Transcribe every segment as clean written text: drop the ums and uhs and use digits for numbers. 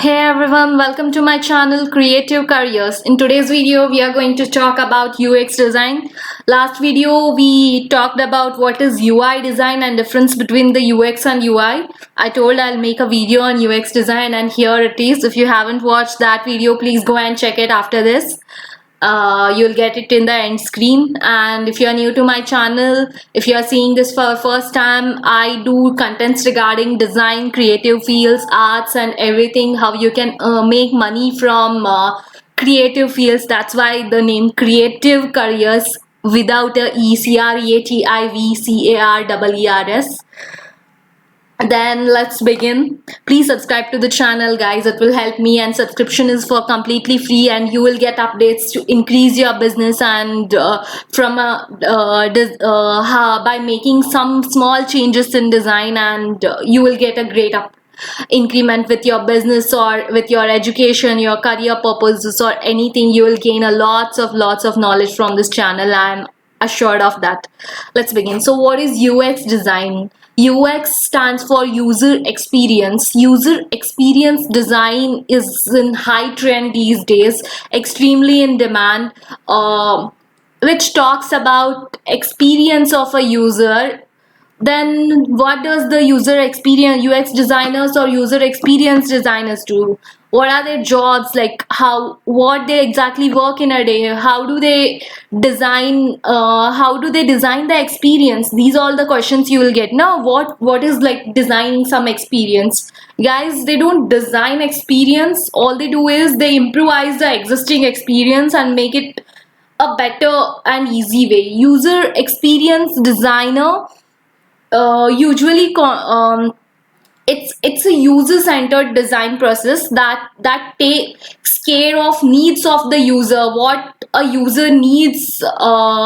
Hey everyone, welcome to my channel Creative Careers. In today's video, we are going to talk about UX design. Last video, we talked about what is UI design and difference between the UX and UI. I told I'll make a video on UX design and here it is. If you haven't watched that video, please go and check it after this. You'll get it in the end screen. And if you're new to my channel, if you're seeing this for the first time, I do contents regarding design, creative fields, arts and everything, how you can make money from creative fields. That's why the name Creative Careers without a ECREATIVCAREERS. Then let's begin. Please subscribe to the channel, guys. It will help me, and subscription is for completely free, and you will get updates to increase your business and by making some small changes in design, and you will get a great increment with your business or with your education, your career purposes or anything. You will gain a lots of knowledge from this channel. I'm assured of that. Let's begin. So what is UX design? UX stands for user experience. User experience design is in high trend these days, extremely in demand, which talks about experience of a user. Then what does the user experience UX designers or user experience designers do? What are their jobs, like what they exactly work in a day? How do they design the experience? These are all the questions you will get. Now what is like designing some experience? Guys, they don't design experience. All they do is they improvise the existing experience and make it a better and easy way. User experience designer usually it's a user-centered design process that takes care of needs of the user, what a user needs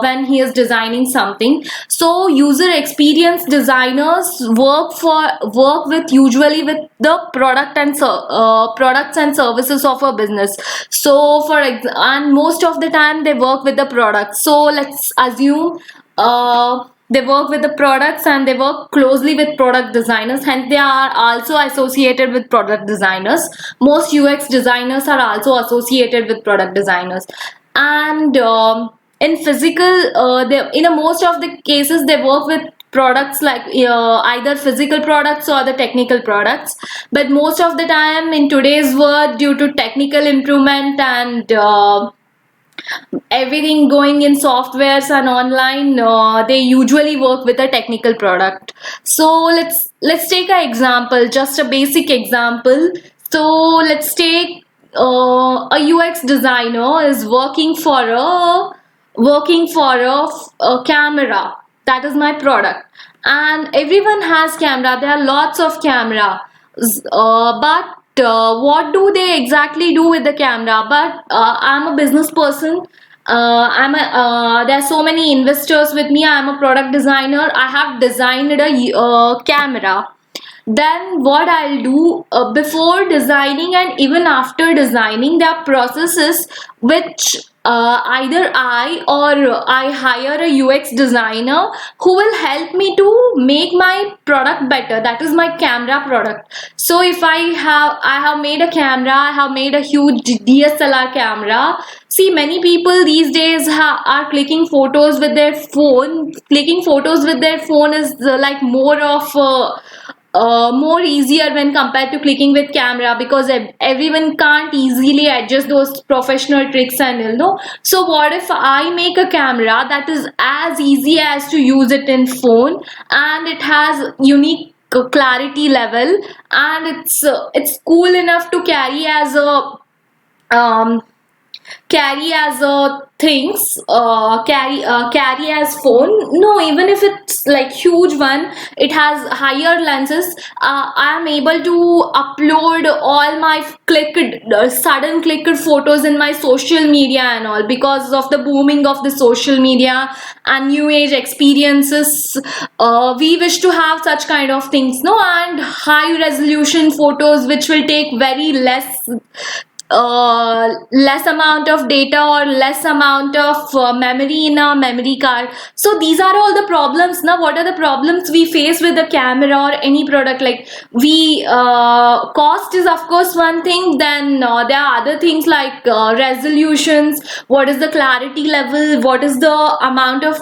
when he is designing something. So user experience designers work with usually with the products and services of a business. So and most of the time they work with the products. So let's assume they work with the products and they work closely with product designers, hence they are also associated with product designers. Most UX designers are also associated with product designers. And in most of the cases they work with products like either physical products or the technical products. But most of the time in today's world, due to technical improvement and everything going in softwares and online, they usually work with a technical product. So let's take an example, just a basic example. So let's take a UX designer is working for a camera. That is my product, and everyone has camera. There are lots of cameras, but what do they exactly do with the camera? But I'm a business person. There are so many investors with me. I'm a product designer. I have designed a camera. Then what I'll do, before designing and even after designing, there are processes which either I or I hire a UX designer who will help me to make my product better. That is my camera product. So if I have made a camera, I have made a huge DSLR camera. See, many people these days are clicking photos with their phone. Clicking photos with their phone is like more easier when compared to clicking with camera, because everyone can't easily adjust those professional tricks and so what if I make a camera that is as easy as to use it in phone, and it has unique clarity level, and it's cool enough to carry as things, carry as phone. No, even if it's like huge one, it has higher lenses. I am able to upload all my sudden clicked photos in my social media and all, because of the booming of the social media and new age experiences. We wish to have such kind of things, no, and high resolution photos which will take very less less amount of data or less amount of memory in a memory card. So these are all the problems. Now what are the problems we face with the camera or any product? Like we cost is of course one thing, then there are other things like resolutions, what is the clarity level, what is the amount of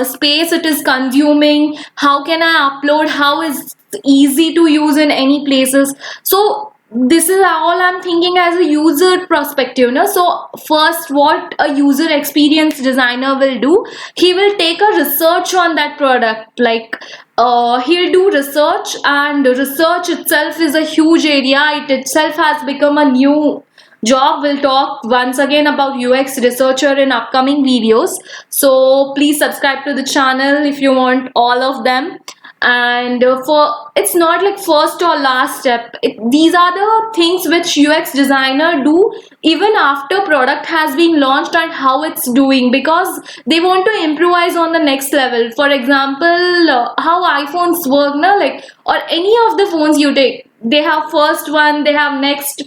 space it is consuming, how can I upload, how is easy to use in any places. So this is all I'm thinking as a user perspective, no? So first, what a user experience designer will do, he will take a research on that product. Like he'll do research, and research itself is a huge area. It itself has become a new job. Will talk once again about UX researcher in upcoming videos. So please subscribe to the channel if you want all of them. And for it's not like first or last step. These are the things which UX designer do even after product has been launched and how it's doing, because they want to improvise on the next level. For example, how iPhones work now, like, or any of the phones you take, they have first one, they have next,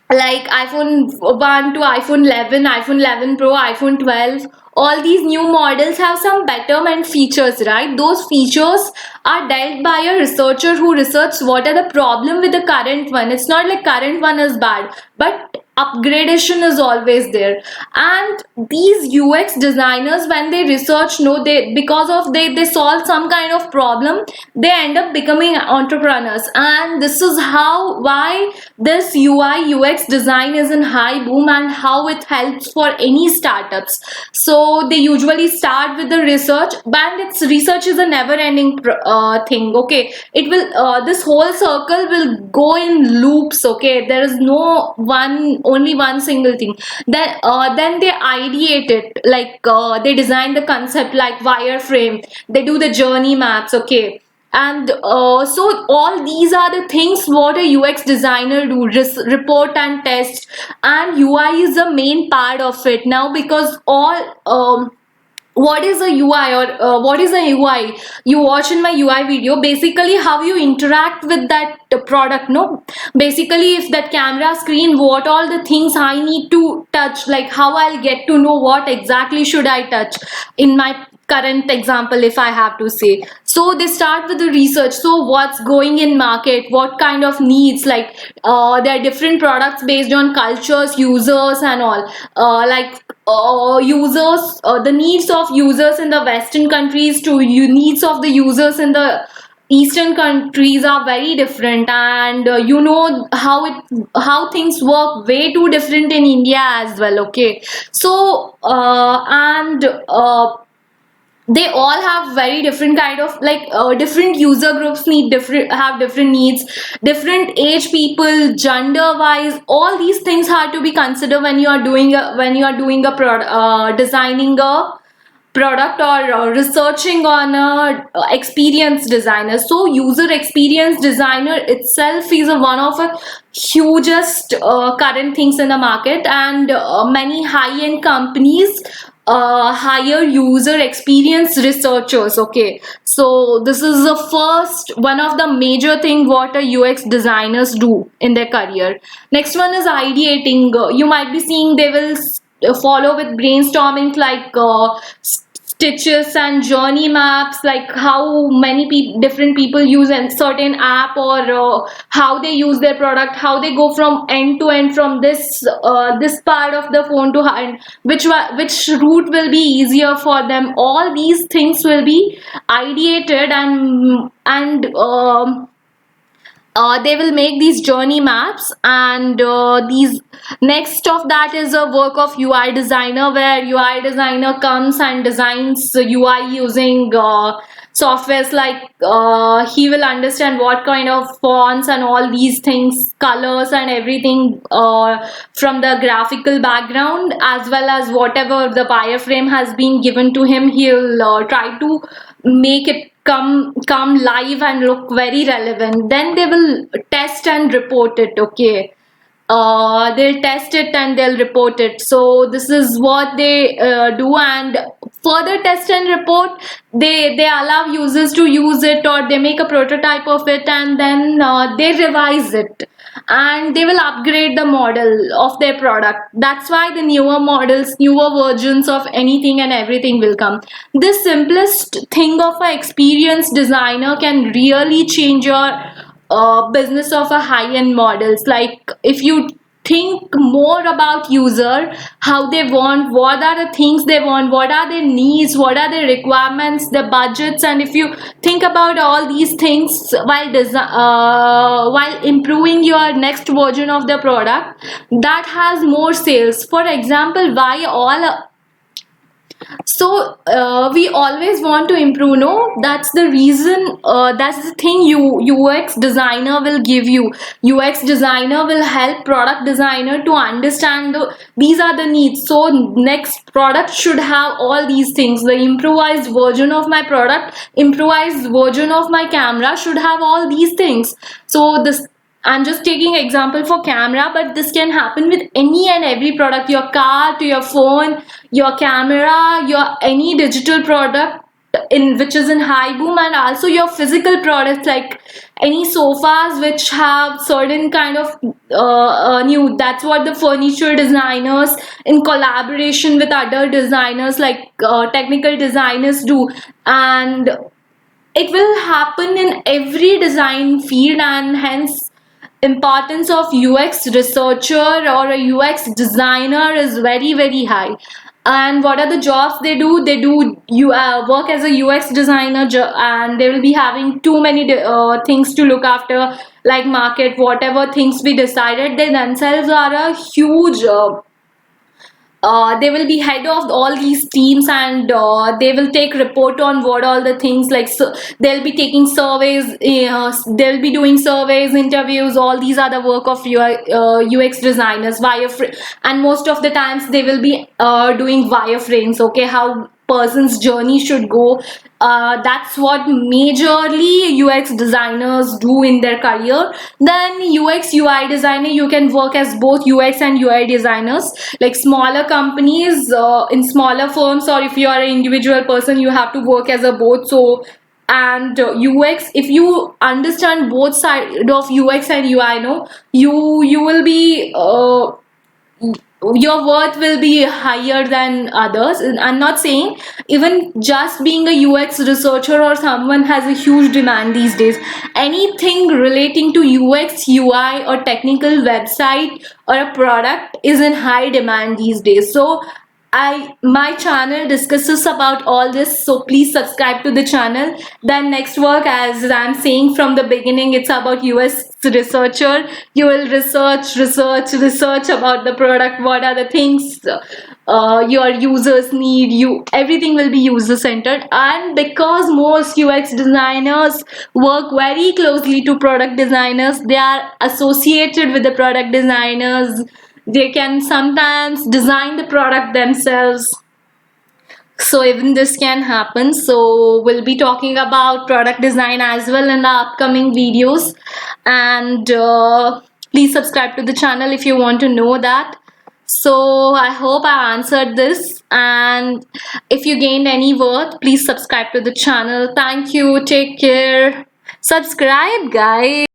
like iPhone 1 to iPhone 11, iPhone 11 Pro, iPhone 12. All these new models have some betterment features, right? Those features are dealt by a researcher who researches what are the problem with the current one. It's not like current one is bad, but upgradation is always there. And these UX designers, when they research, no, they, because of they solve some kind of problem, they end up becoming entrepreneurs. And this is how, why this UI UX design is in high boom, and how it helps for any startups. So they usually start with the research, but its research is a never ending thing. Okay, it will this whole circle will go in loops. Okay, there is no one, only one single thing. Then they ideate it, like they design the concept like wireframe, they do the journey maps. Okay, and so all these are the things what a UX designer do, report and test. And UI is the main part of it now, because all what is a UI, or what is a UI, you watch in my UI video, basically how you interact with that product, no? Basically, if that camera screen, what all the things I need to touch, like how I'll get to know what exactly should I touch in my current example, if I have to say. So they start with the research. So what's going in market, what kind of needs, like there are different products based on cultures, users and all, users, the needs of users in the western countries to needs of the users in the eastern countries are very different. And you know how how things work way too different in India as well. Okay, so and they all have very different kind of, like different user groups need different, have different needs, different age people, gender wise, all these things have to be considered when you are doing a, when you are doing a product, designing a product, or researching on a experience designer. So user experience designer itself is a, one of the hugest current things in the market. And many high-end companies hire user experience researchers. Okay, so this is the first one of the major thing what a UX designers do in their career. Next one is ideating. You might be seeing they will follow with brainstorming, like stitches and journey maps, like how many different people use a certain app, or how they use their product, how they go from end to end from this part of the phone to hand, which route will be easier for them. All these things will be ideated, and they will make these journey maps. And these next of that is a work of UI designer, where UI designer comes and designs UI using softwares, like he will understand what kind of fonts and all these things, colors and everything from the graphical background, as well as whatever the wireframe has been given to him, he'll try to make it come live and look very relevant. Then they will test and report it. Okay, they'll test it and they'll report it. So this is what they do. And further test and report, they allow users to use it, or they make a prototype of it, and then they revise it. and they will upgrade the model of their product. That's why the newer models, newer versions of anything and everything will come. The simplest thing of an experienced designer can really change your business of a high-end models. Like if you think more about user, how they want, what are the things they want, what are their needs, what are their requirements, their budgets, and if you think about all these things while while improving your next version of the product, that has more sales. For example, why all so we always want to improve, no? That's the reason, that's the thing UX designer will give you. UX designer will help product designer to understand these are the needs. So next product should have all these things. The improvised version of my product, improvised version of my camera should have all these things. So this, I'm just taking example for camera, but this can happen with any and every product, your car to your phone, your camera, your any digital product in which is in high boom, and also your physical products like any sofas which have certain kind of new. That's what the furniture designers in collaboration with other designers like technical designers do, and it will happen in every design field, and hence importance of UX researcher or a UX designer is very high. And what are the jobs they do? They do you work as a UX designer, and they will be having too many things to look after, like market, whatever things we decided. They themselves are a huge they will be head of all these teams, and they will take report on what all the things like, so they'll be taking surveys, they'll be doing surveys, interviews, all these are the work of UX designers. And most of the times they will be doing wireframes, okay, how person's journey should go. That's what majorly UX designers do in their career. Then UX UI designer, you can work as both UX and UI designers. Like smaller companies, in smaller firms, or if you are an individual person, you have to work as a both. So and UX, if you understand both side of UX and UI, no, you will be your worth will be higher than others. I'm not saying even just being a UX researcher or someone has a huge demand these days. Anything relating to UX, UI, or technical website or a product is in high demand these days. So my channel discusses about all this, so please subscribe to the channel. Then next work, as I'm saying from the beginning, it's about US researcher. You will research about the product, what are the things your users need, you everything will be user centered. And because most UX designers work very closely to product designers, they are associated with the product designers, they can sometimes design the product themselves, so even this can happen. So we'll be talking about product design as well in the upcoming videos, and please subscribe to the channel if you want to know that. So I hope I answered this, and if you gained any worth, please subscribe to the channel. Thank you, take care, subscribe guys.